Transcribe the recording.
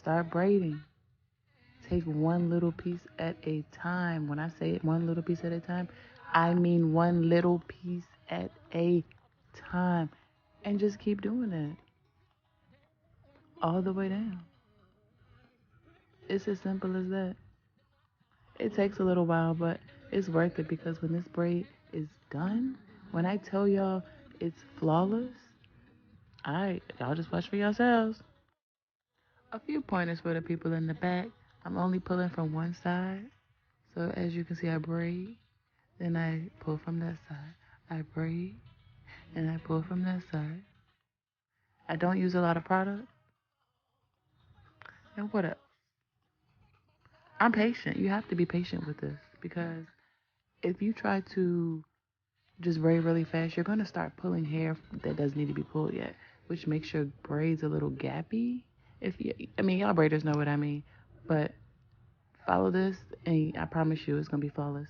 start braiding. Take one little piece at a time. When I say one little piece at a time, I mean one little piece at a time. And just keep doing it all the way down. It's as simple as that. It takes a little while, but it's worth it because when this braid is done, when I tell y'all it's flawless, alright, y'all just watch for yourselves. A few pointers for the people in the back. I'm only pulling from one side. So as you can see, I braid, then I pull from that side. I braid, and I pull from that side. I don't use a lot of product. And what else? I'm patient. You have to be patient with this because if you try to just braid really fast, you're going to start pulling hair that doesn't need to be pulled yet, which makes your braids a little gappy. I mean, y'all braiders know what I mean, but follow this, and I promise you it's going to be flawless.